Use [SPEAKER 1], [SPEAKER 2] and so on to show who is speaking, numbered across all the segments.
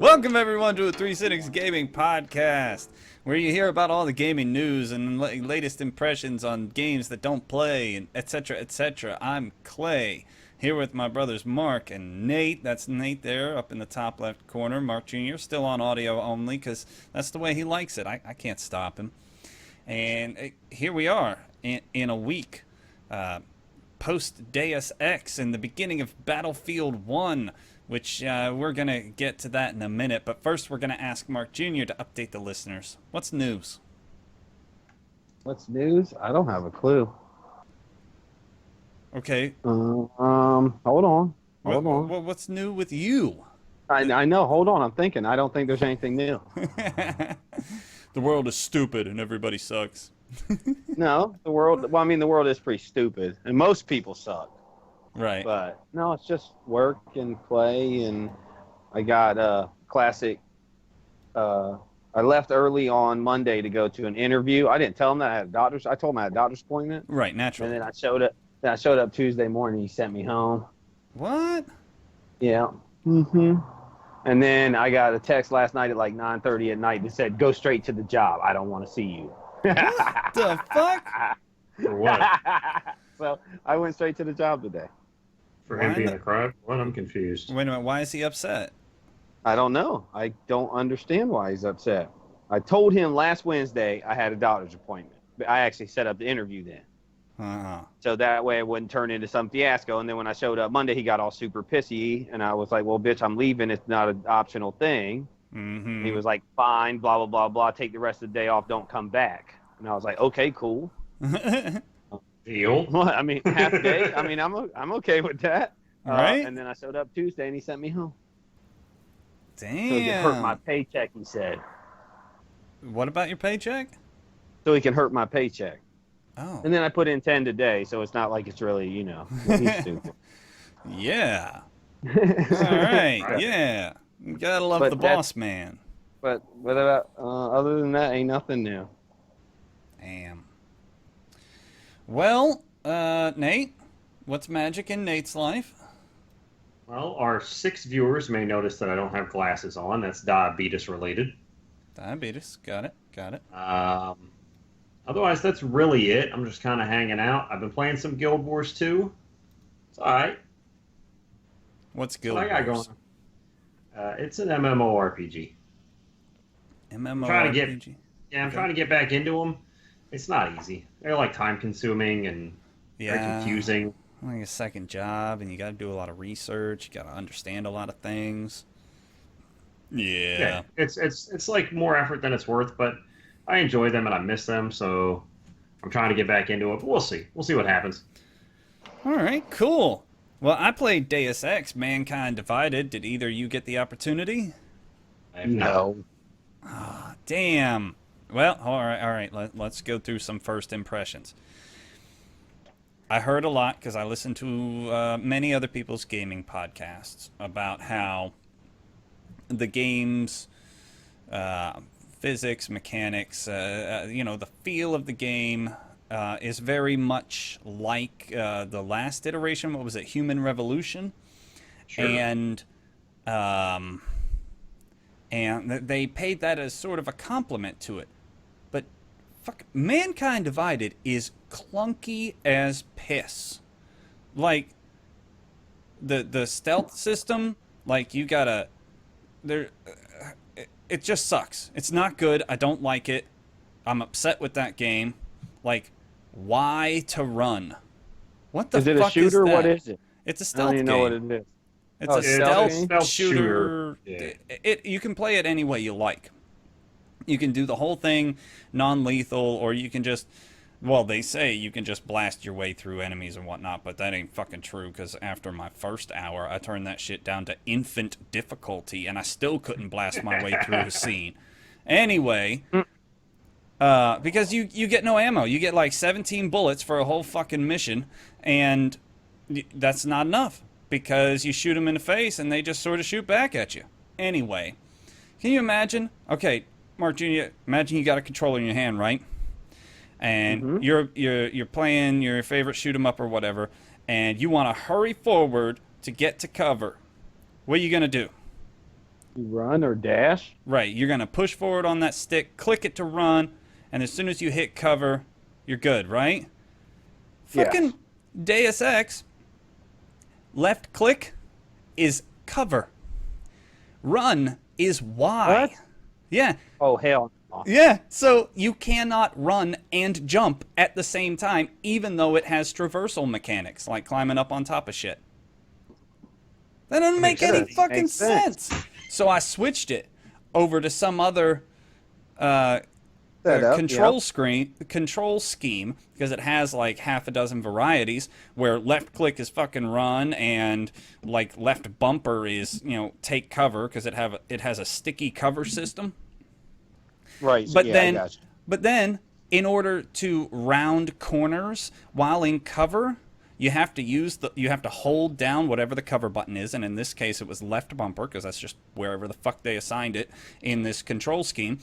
[SPEAKER 1] Welcome everyone to a 306 Gaming Podcast, where you hear about all the gaming news and latest impressions on games that don't play, and etc. etc. I'm Clay, here with my brothers Mark and Nate. That's Nate there up in the top left corner. Mark Jr. still on audio only because that's the way he likes it. I can't stop him. And here we are in a week, post Deus Ex in the beginning of Battlefield 1, which we're going to get to that in a minute. But first, we're going to ask Mark Jr. to update the listeners. What's news?
[SPEAKER 2] What's news? I don't have a clue.
[SPEAKER 1] Okay.
[SPEAKER 2] Hold on. Hold on.
[SPEAKER 1] Well, what's new with you?
[SPEAKER 2] I know. Hold on. I'm thinking. I don't think there's anything new.
[SPEAKER 1] The world is stupid and everybody sucks.
[SPEAKER 2] No, the world. Well, I mean, the world is pretty stupid, and most people suck.
[SPEAKER 1] Right.
[SPEAKER 2] But no, it's just work and play, and I got classic. I left early on Monday to go to an interview. I didn't tell him that I had a doctor's. I told him I had a doctor's appointment.
[SPEAKER 1] Right, naturally.
[SPEAKER 2] And then I showed up. Then I showed up Tuesday morning. He sent me home.
[SPEAKER 1] What?
[SPEAKER 2] Yeah. And then I got a text last night at like 9:30 at night that said, "Go straight to the job. I don't want to see you."
[SPEAKER 1] What the fuck?
[SPEAKER 3] For what?
[SPEAKER 2] So I went straight to the job today.
[SPEAKER 3] For him being a crowd? What? I'm confused.
[SPEAKER 1] Wait a minute, why is he upset?
[SPEAKER 2] I don't know. I don't understand why he's upset. I told him last Wednesday I had a doctor's appointment. I actually set up the interview then. So that way it wouldn't turn into some fiasco. And then when I showed up Monday, he got all super pissy. And I was like, well, bitch, I'm leaving. It's not an optional thing. And he was like, fine, blah, blah, blah, blah. Take the rest of the day off. Don't come back. And I was like, okay, cool.
[SPEAKER 3] Deal.
[SPEAKER 2] Well, I mean, half a day. I mean, I'm okay with that.
[SPEAKER 1] Right.
[SPEAKER 2] And then I showed up Tuesday and he sent me home.
[SPEAKER 1] Damn.
[SPEAKER 2] So he can hurt my paycheck, he said.
[SPEAKER 1] What about your paycheck?
[SPEAKER 2] So he can hurt my paycheck.
[SPEAKER 1] Oh.
[SPEAKER 2] And then I put in 10 today, so it's not like it's really, he's stupid.
[SPEAKER 1] Yeah. All right.
[SPEAKER 3] Right.
[SPEAKER 1] Yeah. You gotta love
[SPEAKER 2] But
[SPEAKER 1] the boss man.
[SPEAKER 2] But other than that, ain't nothing new.
[SPEAKER 1] Damn. Well, Nate, what's magic in Nate's life?
[SPEAKER 3] Well, our 6 viewers may notice that I don't have glasses on. That's diabetes related.
[SPEAKER 1] Diabetes. Got it. Got it.
[SPEAKER 3] Otherwise, that's really it. I'm just kind of hanging out. I've been playing some Guild Wars 2. It's all right.
[SPEAKER 1] What's Guild
[SPEAKER 3] What I got
[SPEAKER 1] Wars?
[SPEAKER 3] going? It's an MMORPG.
[SPEAKER 1] MMORPG?
[SPEAKER 3] I'm trying to get back into them. It's not easy. They're like time consuming and very confusing.
[SPEAKER 1] Like a second job, and you got to do a lot of research. You got to understand a lot of things. Yeah.
[SPEAKER 3] It's like more effort than it's worth, but I enjoy them and I miss them, so I'm trying to get back into it. But we'll see. We'll see what happens.
[SPEAKER 1] All right, cool. Well, I played Deus Ex: Mankind Divided. Did either of you get the opportunity?
[SPEAKER 3] I have not.
[SPEAKER 1] Ah, damn. Well, all right. Let's go through some first impressions. I heard a lot because I listened to many other people's gaming podcasts about how the game's physics, mechanics, the feel of the game is very much like the last iteration. What was it? Human Revolution.
[SPEAKER 3] Sure.
[SPEAKER 1] And they paid that as sort of a compliment to it. But fuck, Mankind Divided is clunky as piss. Like the stealth system, like you gotta it just sucks. It's not good. I don't like it. I'm upset with that game. Like, why to run? What the fuck
[SPEAKER 2] is it a shooter?
[SPEAKER 1] is that?
[SPEAKER 2] What is it?
[SPEAKER 1] It's a
[SPEAKER 2] I
[SPEAKER 1] stealth
[SPEAKER 2] don't even
[SPEAKER 1] game.
[SPEAKER 2] know what it is.
[SPEAKER 1] It's
[SPEAKER 2] Oh,
[SPEAKER 1] a
[SPEAKER 2] it's a
[SPEAKER 1] stealth,
[SPEAKER 3] stealth
[SPEAKER 1] shooter.
[SPEAKER 3] Yeah.
[SPEAKER 1] You can play it any way you like. You can do the whole thing non-lethal, or you can just, well, they say you can just blast your way through enemies and whatnot, but that ain't fucking true, because after my first hour, I turned that shit down to infant difficulty, and I still couldn't blast my way through a scene. Anyway, because you get no ammo. You get like 17 bullets for a whole fucking mission, and that's not enough, because you shoot them in the face, and they just sort of shoot back at you. Anyway, can you imagine? Okay, Mark Jr., imagine you got a controller in your hand, right? And you're playing your favorite shoot 'em up or whatever, and you want to hurry forward to get to cover. What are you gonna do?
[SPEAKER 2] You run or dash?
[SPEAKER 1] Right, you're going to push forward on that stick, click it to run, and as soon as you hit cover, you're good, right?
[SPEAKER 2] Yes.
[SPEAKER 1] Fucking Deus Ex, left click is cover. Run is Y.
[SPEAKER 2] What?
[SPEAKER 1] Yeah.
[SPEAKER 2] Oh, hell no.
[SPEAKER 1] Yeah, so you cannot run and jump at the same time, even though it has traversal mechanics, like climbing up on top of shit. That doesn't make any fucking sense. So I switched it over to some other control scheme, because it has like half a dozen varieties where left click is fucking run and like left bumper is, you know, take cover, because it has a sticky cover system.
[SPEAKER 2] Right.
[SPEAKER 1] But
[SPEAKER 2] yeah,
[SPEAKER 1] then
[SPEAKER 2] I got you.
[SPEAKER 1] but then in order to round corners while in cover, you have to hold down whatever the cover button is, and in this case it was left bumper, because that's just wherever the fuck they assigned it in this control scheme.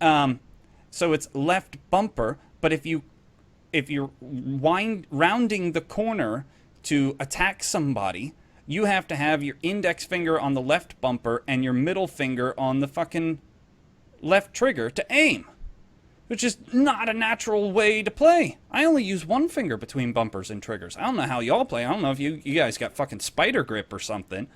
[SPEAKER 1] So it's left bumper, but if you're rounding the corner to attack somebody, you have to have your index finger on the left bumper and your middle finger on the fucking left trigger to aim, which is not a natural way to play. I only use one finger between bumpers and triggers. I don't know how y'all play. I don't know if you guys got fucking spider grip or something.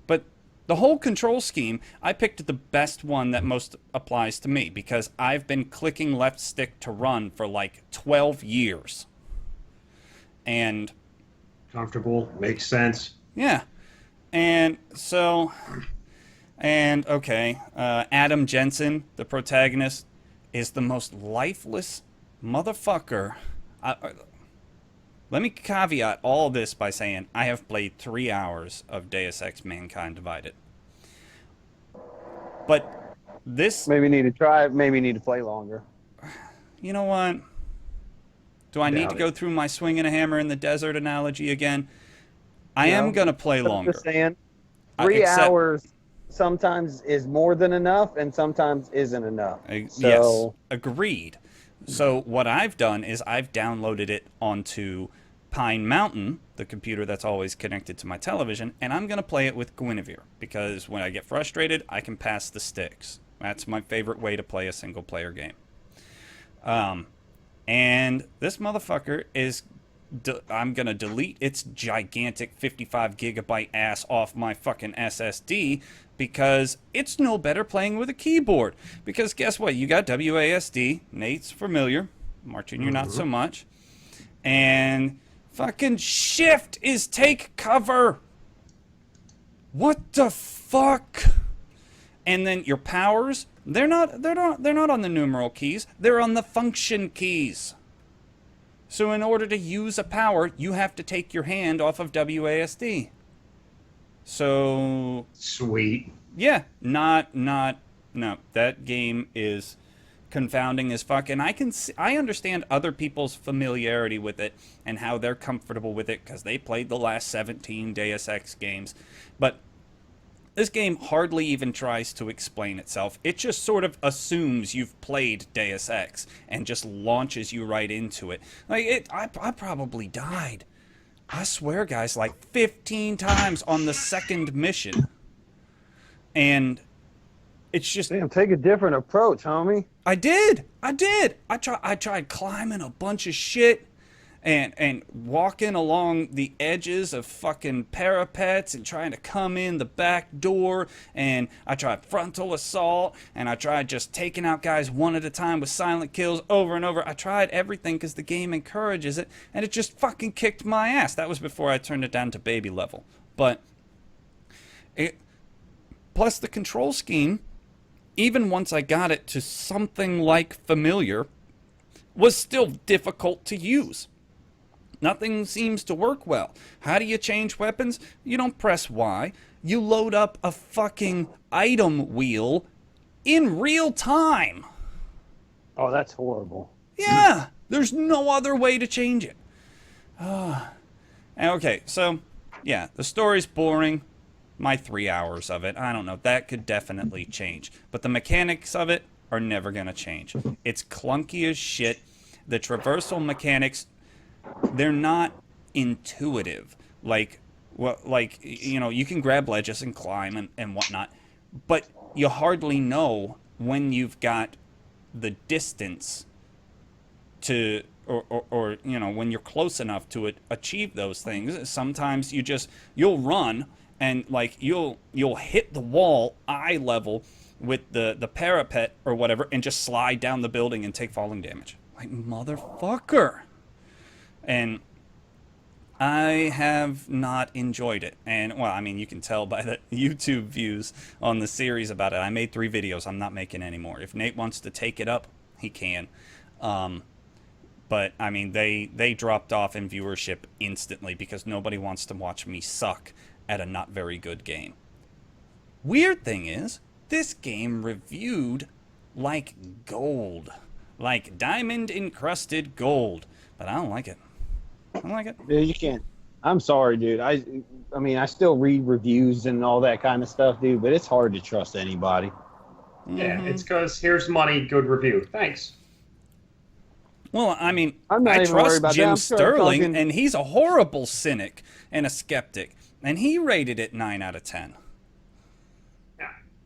[SPEAKER 1] But the whole control scheme, I picked the best one that most applies to me, because I've been clicking left stick to run for like 12 years. And
[SPEAKER 3] Comfortable, makes sense.
[SPEAKER 1] yeah. And so, and okay, Adam Jensen, the protagonist, is the most lifeless motherfucker. Let me caveat all this by saying I have played 3 hours of Deus Ex Mankind Divided. But this...
[SPEAKER 2] Maybe need to try it. Maybe need to play longer.
[SPEAKER 1] You know what? Do I need to go through my swinging a hammer in the desert analogy again? I am going to play longer.
[SPEAKER 2] Just saying, 3 hours sometimes is more than enough and sometimes isn't enough.
[SPEAKER 1] Yes, agreed. So what I've done is I've downloaded it onto Pine Mountain, the computer that's always connected to my television, and I'm going to play it with Guinevere, because when I get frustrated, I can pass the sticks. That's my favorite way to play a single-player game. And this motherfucker is... I'm going to delete its gigantic 55 gigabyte ass off my fucking SSD, because it's no better playing with a keyboard. Because guess what? You got WASD. Nate's familiar. Martin, you're not so much. And fucking shift is take cover. What the fuck? And then your powers, they're not on the numeral keys. They're on the function keys. So in order to use a power, you have to take your hand off of WASD. So...
[SPEAKER 3] Sweet.
[SPEAKER 1] Yeah, no. That game is confounding as fuck, and I understand other people's familiarity with it and how they're comfortable with it, because they played the last 17 Deus Ex games. But this game hardly even tries to explain itself. It just sort of assumes you've played Deus Ex and just launches you right into it. Like, I probably died, I swear, guys, like 15 times on the second mission. And it's just...
[SPEAKER 2] Damn, take a different approach, homie.
[SPEAKER 1] I did. I tried climbing a bunch of shit and walking along the edges of fucking parapets and trying to come in the back door, and I tried frontal assault, and I tried just taking out guys one at a time with silent kills over and over. I tried everything because the game encourages it, and it just fucking kicked my ass. That was before I turned it down to baby level. But plus the control scheme, even once I got it to something like familiar, was still difficult to use. Nothing seems to work well. How do you change weapons? You don't press Y. You load up a fucking item wheel in real time.
[SPEAKER 2] Oh, that's horrible.
[SPEAKER 1] Yeah, there's no other way to change it. Okay, so, yeah, the story's boring. My 3 hours of it, I don't know, that could definitely change. But the mechanics of it are never going to change. It's clunky as shit. The traversal mechanics... they're not intuitive. Like, well, like, you know, you can grab ledges and climb and whatnot, but you hardly know when you've got the distance to, or you know, when you're close enough to achieve those things. Sometimes you'll run and like you'll hit the wall eye level with the parapet or whatever and just slide down the building and take falling damage. Like, motherfucker. And I have not enjoyed it. And, well, I mean, you can tell by the YouTube views on the series about it. I made 3 videos. I'm not making any more. If Nate wants to take it up, he can. But, I mean, they dropped off in viewership instantly because nobody wants to watch me suck at a not very good game. Weird thing is, this game reviewed like gold. Like diamond-encrusted gold. But I don't like it. I don't like it.
[SPEAKER 2] Dude, you can't. I'm sorry, dude. I mean, I still read reviews and all that kind of stuff, dude, but it's hard to trust anybody.
[SPEAKER 3] Yeah, it's because here's money, good review. Thanks.
[SPEAKER 1] Well, I mean,
[SPEAKER 2] I'm not
[SPEAKER 1] I
[SPEAKER 2] even worried
[SPEAKER 1] trust
[SPEAKER 2] about
[SPEAKER 1] Jim
[SPEAKER 2] that.
[SPEAKER 1] Sterling, and he's a horrible cynic and a skeptic, and he rated it 9 out of 10.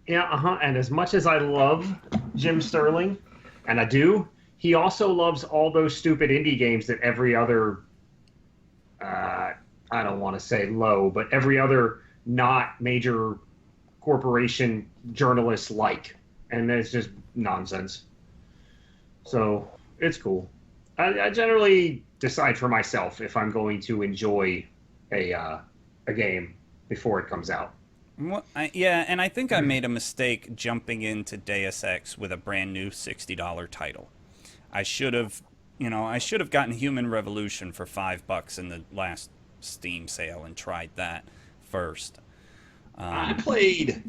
[SPEAKER 3] Yeah, and as much as I love Jim Sterling, and I do, he also loves all those stupid indie games that every other, I don't want to say low, but every other not major corporation journalist like. And it's just nonsense. So, it's cool. I generally decide for myself if I'm going to enjoy a game before it comes out.
[SPEAKER 1] Well, yeah, and I think I made a mistake jumping into Deus Ex with a brand new $60 title. I should have gotten Human Revolution for $5 in the last Steam sale and tried that first.
[SPEAKER 3] I played,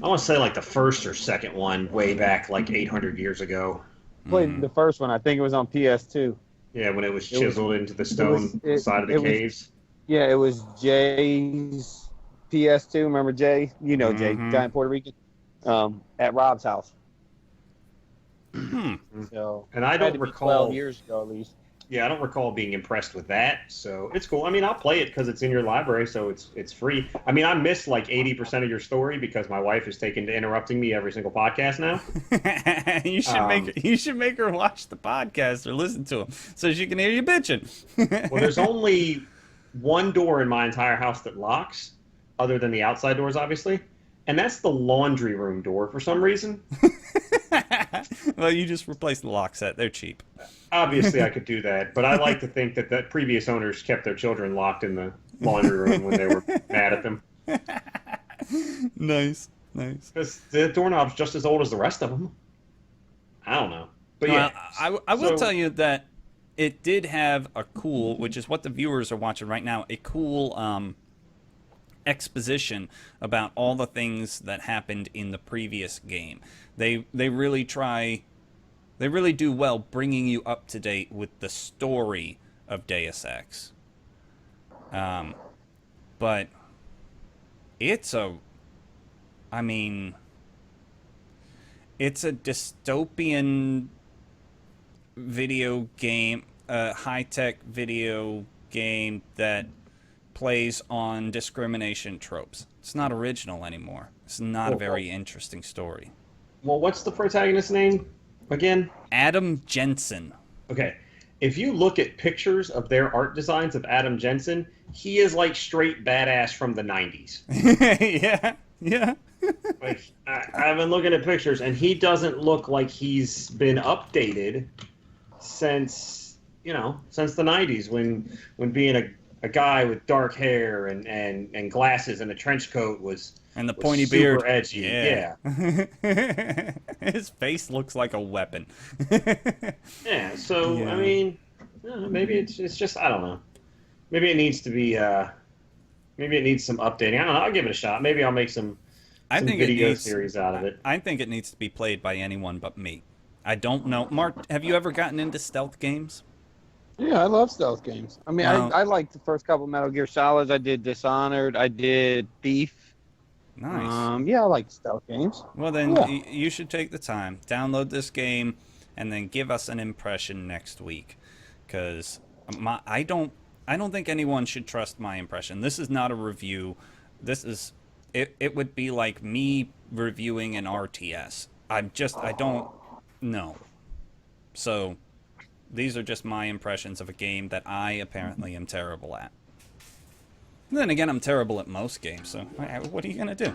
[SPEAKER 3] I want to say like the first or second one way back like 800 years ago.
[SPEAKER 2] Played the first one. I think it was on PS2.
[SPEAKER 3] Yeah, when it was chiseled into the stone side of the caves.
[SPEAKER 2] Yeah, it was Jay's PS2. Remember Jay? You know Jay, guy in Puerto Rican. At Rob's house. So,
[SPEAKER 3] and I don't recall
[SPEAKER 2] 12 years ago at least.
[SPEAKER 3] Yeah, I don't recall being impressed with that. So it's cool. I mean, I'll play it because it's in your library, so it's free. I mean, I missed like 80% of your story because my wife is taken to interrupting me every single podcast now.
[SPEAKER 1] You should make her watch the podcast or listen to them so she can hear you bitching.
[SPEAKER 3] Well, there's only one door in my entire house that locks, other than the outside doors, obviously, and that's the laundry room door for some reason.
[SPEAKER 1] Well, you just replace the lock set. They're cheap.
[SPEAKER 3] Obviously, I could do that, but I like to think that the previous owners kept their children locked in the laundry room when they were mad at them.
[SPEAKER 1] Nice.
[SPEAKER 3] Because the doorknob's just as old as the rest of them. I don't know. But yeah.
[SPEAKER 1] I will tell you that it did have a cool, which is what the viewers are watching right now, a cool exposition about all the things that happened in the previous game. They really do well bringing you up to date with the story of Deus Ex. But it's a dystopian video game, high-tech video game that plays on discrimination tropes. It's not original anymore. It's not a very interesting story.
[SPEAKER 3] Well, what's the protagonist's name again?
[SPEAKER 1] Adam Jensen.
[SPEAKER 3] Okay. If you look at pictures of their art designs of Adam Jensen, he is like straight badass from the 90s.
[SPEAKER 1] Yeah.
[SPEAKER 3] Like, I've been looking at pictures, and he doesn't look like he's been updated since the 90s when being a guy with dark hair and glasses and a trench coat was
[SPEAKER 1] the pointy beard,
[SPEAKER 3] super edgy. Yeah.
[SPEAKER 2] His face looks like a weapon.
[SPEAKER 3] Yeah. So I mean, maybe it's just, I don't know. Maybe it needs to be. Maybe it needs some updating. I don't know. I'll give it a shot. Maybe I'll make some video series out of it.
[SPEAKER 1] I think it needs to be played by anyone but me. I don't know. Mark, have you ever gotten into stealth games?
[SPEAKER 2] Yeah, I love stealth games. I mean, I like the first couple Metal Gear Solids. I did Dishonored. I did Thief.
[SPEAKER 1] Nice.
[SPEAKER 2] Yeah, I like stealth games.
[SPEAKER 1] Well, then you should take the time, download this game, and then give us an impression next week. Because I don't think anyone should trust my impression. This is not a review. This is it would be like me reviewing an RTS. I don't know. So, these are just my impressions of a game that I apparently am terrible at. And then again, I'm terrible at most games, so what are you gonna do?